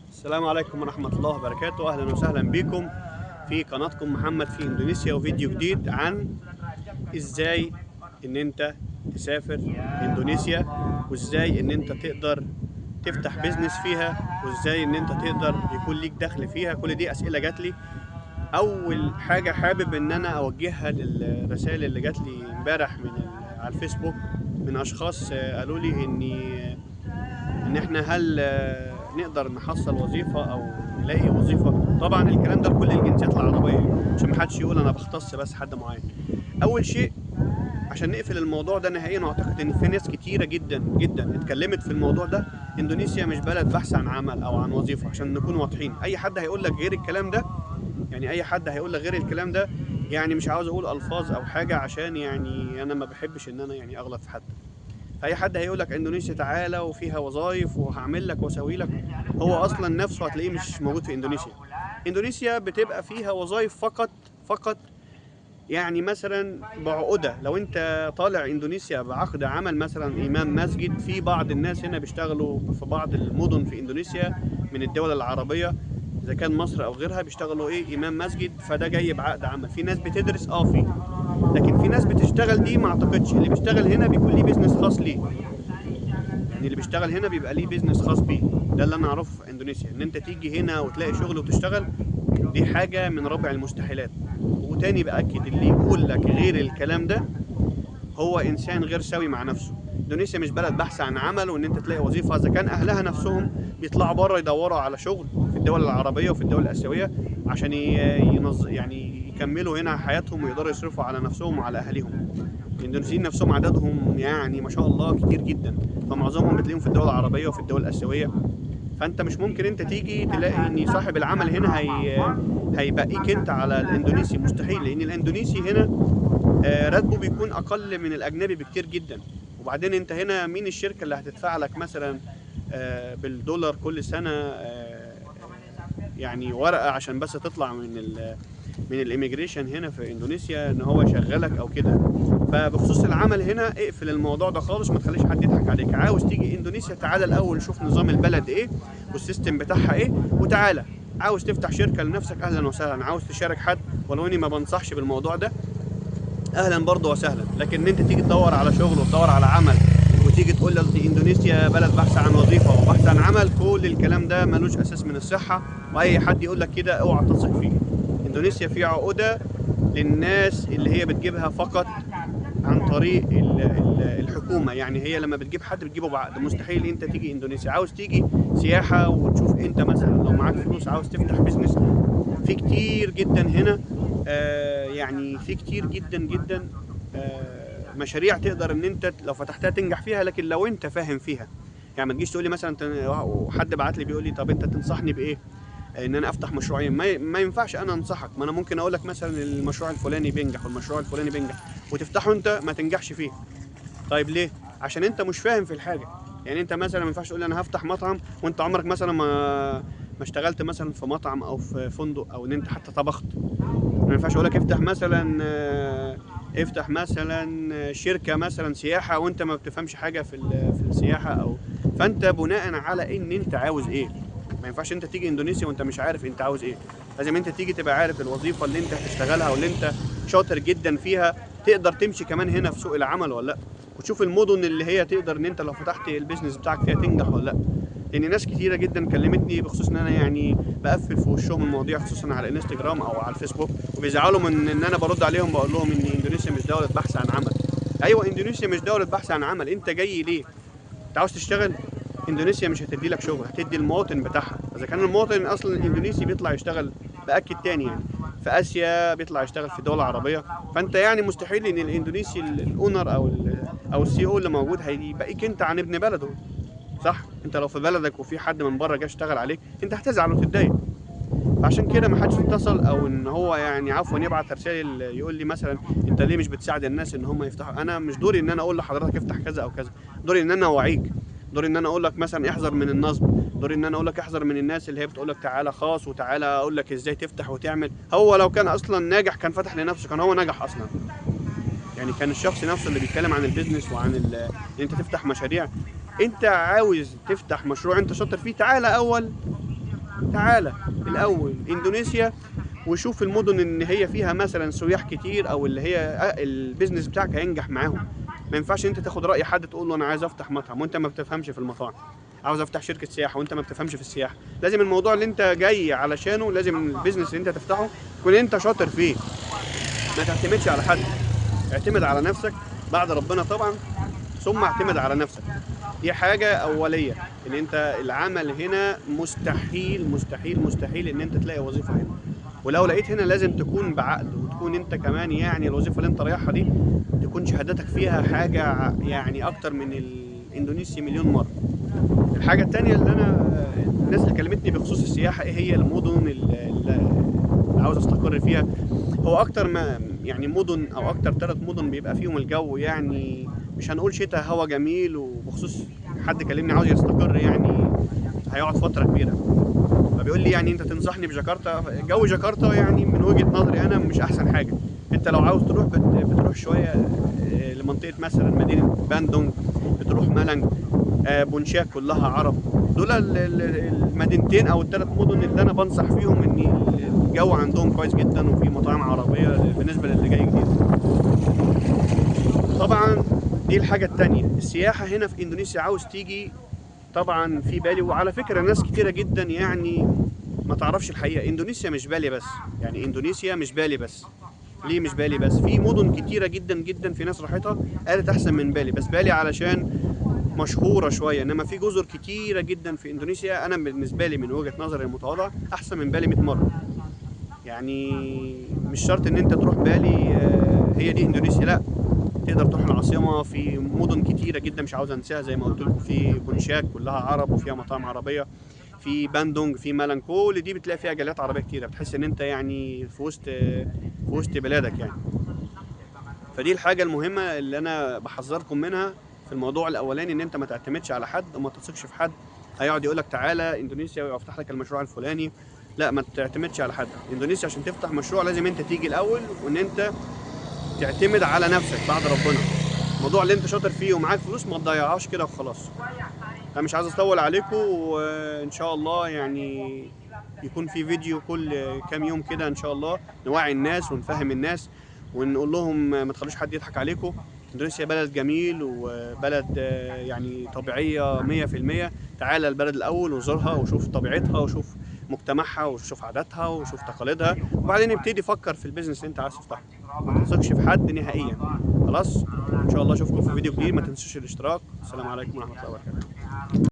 السلام عليكم ورحمة الله وبركاته. أهلا وسهلا بكم في قناتكم محمد في إندونيسيا، وفيديو جديد عن إزاي إن أنت تسافر إندونيسيا، وإزاي إن أنت تقدر تفتح بيزنس فيها، وإزاي إن أنت تقدر يكون ليك دخل فيها. كل دي أسئلة جات لي. أول حاجة حابب إن أنا أوجهها للرسائل اللي جات لي امبارح على الفيسبوك من أشخاص قالوا لي إن إحنا هل نقدر نحصل وظيفة أو نلاقي وظيفة. طبعا الكلام ده لكل الجنسيات العربية عشان محدش يقول أنا بختص بس حد معين. أول شيء عشان نقفل الموضوع ده نهائيا، واعتقد ان في ناس كتيره جدا جدا اتكلمت في الموضوع ده، اندونيسيا مش بلد بحث عن عمل او عن وظيفه. عشان نكون واضحين، اي حد هيقول لك غير الكلام ده، يعني اي حد هيقول لك غير الكلام ده، يعني مش عاوز اقول الفاظ او حاجه عشان يعني انا ما بحبش ان انا يعني اغلط في حد. اي حد هيقول لك اندونيسيا تعالى وفيها وظايف وهعمل لك واسوي لك، هو اصلا نفسه هتلاقيه مش موجود في اندونيسيا. اندونيسيا بتبقى فيها وظايف فقط فقط، يعني مثلا بعقده. لو انت طالع اندونيسيا بعقد عمل مثلا امام مسجد، في بعض الناس هنا بيشتغلوا في بعض المدن في اندونيسيا من الدول العربيه، اذا كان مصر او غيرها، بيشتغلوا امام مسجد، فده جاي بعقد عمل. في ناس بتدرس في، لكن في ناس بتشتغل دي ما اعتقدش. اللي بيشتغل هنا بيكون ليه بيزنس خاص ليه، يعني اللي بيشتغل هنا بيبقى ليه بيزنس خاص بيه. ده اللي انا اعرفه في اندونيسيا. ان انت تيجي هنا وتلاقي شغل وتشتغل، دي حاجه من رابع المستحيلات. وتاني باكد، اللي يقول لك غير الكلام ده هو انسان غير سوي مع نفسه. اندونيسيا مش بلد بحث عن عمل وان انت تلاقي وظيفه. اذا كان اهلها نفسهم بيطلعوا بره يدوروا على شغل في الدول العربيه وفي الدول الاسيويه عشان يعني يكملوا هنا حياتهم ويقدروا يصرفوا على نفسهم وعلى اهاليهم. الاندونيسيين نفسهم عددهم يعني ما شاء الله كتير جدا، فمعظمهم بتلاقيهم في الدول العربيه وفي الدول الاسيويه. فانت مش ممكن انت تيجي تلاقي ان صاحب العمل هنا هيبقيك انت على الاندونيسي. مستحيل، لان الاندونيسي هنا راتبه بيكون اقل من الاجنبي بكتير جدا. وبعدين انت هنا مين الشركه اللي هتدفع لك مثلا بالدولار كل سنه يعني ورقه عشان بس تطلع من الاميجريشن هنا في اندونيسيا ان هو يشغلك او كده. فبخصوص العمل هنا اقفل الموضوع ده خالص، ما تخليش حد يضحك عليك. عاوز تيجي اندونيسيا تعالى الاول نشوف نظام البلد ايه والسيستم بتاعها ايه، وتعالى. عاوز تفتح شركه لنفسك اهلا وسهلا، عاوز تشارك حد ولو اني ما بنصحش بالموضوع ده اهلا برضه وسهلا. لكن انت تيجي تدور على شغل وتدور على عمل وتيجي تقول لك دي اندونيسيا بلد بحث عن وظيفه وبحث عن عمل، كل الكلام ده ملوش اساس من الصحه. واي حد يقول لك كده اوعى تثق فيه. اندونيسيا فيها عقده للناس اللي هي بتجيبها فقط عن طريق الحكومه. يعني هي لما بتجيب حد بتجيبه بعقد. مستحيل انت تيجي اندونيسيا عاوز تيجي سياحه وتشوف انت مثلا لو معاك فلوس عاوز تفتح بيزنس. في كتير جدا هنا يعني في كتير جدا جدا مشاريع تقدر ان انت لو فتحتها تنجح فيها، لكن لو انت فاهم فيها. يعني ما تجيش تقول لي مثلا حد بعت لي بيقول لي طب انت تنصحني بايه ان انا افتح مشروعين. ما ينفعش انا انصحك. ما انا ممكن اقول لك مثلا المشروع الفلاني بينجح والمشروع الفلاني بينجح وتفتحه انت ما تنجحش فيه. طيب ليه؟ عشان انت مش فاهم في الحاجه. يعني انت مثلا ما ينفعش تقول لي انا هفتح مطعم وانت عمرك مثلا ما اشتغلت مثلا في مطعم او في فندق او ان انت حتى طبخت. ما ينفعش اقول لك افتح مثلا شركه مثلا سياحه وانت ما بتفهمش حاجه في السياحه او. فانت بناء على ان انت عاوز ايه. ما ينفعش انت تيجي اندونيسيا وانت مش عارف انت عاوز ايه. لازم انت تيجي تبقى عارف الوظيفه اللي انت هتشتغلها واللي انت شاطر جدا فيها تقدر تمشي كمان هنا في سوق العمل ولا لا. وتشوف المدن اللي هي تقدر ان انت لو فتحت البيزنس بتاعك فيها تنجح ولا لا. لان ناس كتيره جدا كلمتني بخصوص ان انا يعني بقفل في وشهم المواضيع خصوصا على الانستجرام او على الفيسبوك، وبيزعلوا من ان انا برد عليهم بقول لهم ان اندونيسيا مش دوله بحث عن عمل. ايوه اندونيسيا مش دوله بحث عن عمل. انت جاي ليه؟ انت عاوز تشتغل. اندونيسيا مش هتدي لك شغل، هتدي المواطن بتاعها. اذا كان المواطن اصلا الاندونيسي بيطلع يشتغل باكد تاني يعني في اسيا، بيطلع يشتغل في دول عربيه. فانت يعني مستحيل ان الاندونيسي الاونر او السي او اللي موجود هيبقيك انت عن ابن بلده. صح؟ انت لو في بلدك وفي حد من بره جه اشتغل عليك انت هتزعل وتتضايق. فعشان كده ما حدش اتصل او ان هو يعني عفوا يبعت رسائل يقول لي مثلا انت ليه مش بتساعد الناس ان هم يفتحوا. انا مش دوري ان انا اقول لحضرتك افتح كذا او كذا. دوري ان انا اوعيك. دوري ان انا اقول لك مثلا احذر من النصب. دوري ان انا اقول لك احذر من الناس اللي هي بتقول لك تعالى خاص وتعالى اقول لك ازاي تفتح وتعمل. هو لو كان اصلا ناجح كان فتح لنفسه، كان هو نجح اصلا. يعني كان الشخص نفسه اللي بيتكلم عن البيزنس وعن ان انت تفتح مشاريع انت عاوز تفتح مشروع انت شاطر فيه، تعالى الاول اندونيسيا وشوف المدن ان هي فيها مثلا سياح كتير، او اللي هي البيزنس بتاعك هينجح معاهم. ما ينفعش انت تاخد راي حد تقول له انا عايز افتح مطعم وانت ما بتفهمش في المطاعم، عاوز افتح شركه سياحه وانت ما بتفهمش في السياحه. لازم الموضوع اللي انت جاي علشانه، لازم البيزنس اللي انت تفتحه تكون انت شاطر فيه. ما تعتمدش على حد، اعتمد على نفسك بعد ربنا طبعا، ثم اعتمد على نفسك. دي حاجة أولية. إن أنت العمل هنا مستحيل مستحيل مستحيل إن أنت تلاقي وظيفة هنا، ولو لقيت هنا لازم تكون بعقد، وتكون أنت كمان يعني الوظيفة اللي أنت رايحها دي تكون شهادتك فيها حاجة يعني أكتر من الإندونيسي مليون مرة. الحاجة التانية اللي الناس اللي كلمتني بخصوص السياحة إيه هي المدن اللي عاوز استقر فيها. هو اكتر ما يعني مدن، او اكتر 3 مدن بيبقى فيهم الجو يعني مش هنقول شتاء، هوا جميل. وبخصوص حد كلمني عاوز يستقر يعني هيقعد فتره كبيره، فبيقول لي يعني انت تنصحني بجاكرتا. جو جاكرتا يعني من وجهه نظري انا مش احسن حاجه. انت لو عاوز تروح بتروح شويه لمنطقه مثلا مدينه باندونج، بتروح مالنج، بونشاك كلها عرب. دول المدينتين او ال3 مدن اللي انا بنصح فيهم ان الجو عندهم كويس جدا، وفي مطاعم عربيه بالنسبه للي جاي جديد. طبعا دي الحاجه التانية. السياحه هنا في اندونيسيا عاوز تيجي طبعا في بالي. وعلى فكره ناس كتيره جدا يعني ما تعرفش الحقيقه، اندونيسيا مش بالي بس. يعني اندونيسيا مش بالي بس. ليه مش بالي بس؟ في مدن كتيره جدا جدا في ناس راحتها قالت احسن من بالي، بس بالي علشان مشهوره شويه، انما في جزر كتيره جدا في اندونيسيا انا بالنسبه لي من وجهه نظري المتواضعه احسن من بالي 100 مره. يعني مش شرط ان انت تروح بالي هي دي اندونيسيا، لا. تقدر تروح العاصمه، في مدن كتيره جدا مش عاوز انساها زي ما قلت لكم، في بونشاك كلها عرب وفيها مطاعم عربيه، في باندونج، في مالان، كل دي بتلاقي فيها جاليات عربيه كتيره، بتحس ان انت يعني في وسط بلادك يعني. فدي الحاجه المهمه اللي انا بحذركم منها في الموضوع الاولاني، ان انت ما تعتمدش على حد وما تثقش في حد هيقعد يقول لك تعالى اندونيسيا ويفتح لك المشروع الفلاني. لا، ما تعتمدش على حد. اندونيسيا عشان تفتح مشروع لازم انت تيجي الاول، وان انت تعتمد على نفسك بعد ربنا. الموضوع اللي انت شاطر فيه ومعاك فلوس ما تضيعهاش كده وخلاص. انا مش عايز اطول عليكم، وان شاء الله يعني يكون في فيديو كل كام يوم كده ان شاء الله نوعي الناس ونفهم الناس، ونقول لهم ما تخلوش حد يضحك عليكم. اندونيسيا بلد جميل، وبلد يعني طبيعية 100%. تعالى البلد الأول وزورها وشوف طبيعتها وشوف مجتمعها وشوف عاداتها وشوف تقاليدها، وبعدين ابتدي فكر في البيزنس اللي انت عايز تفتحه. ما تثقش في حد نهائيا. خلاص، ان شاء الله اشوفكم في فيديو جديد. ما تنسوش الاشتراك. السلام عليكم ورحمة الله وبركاته.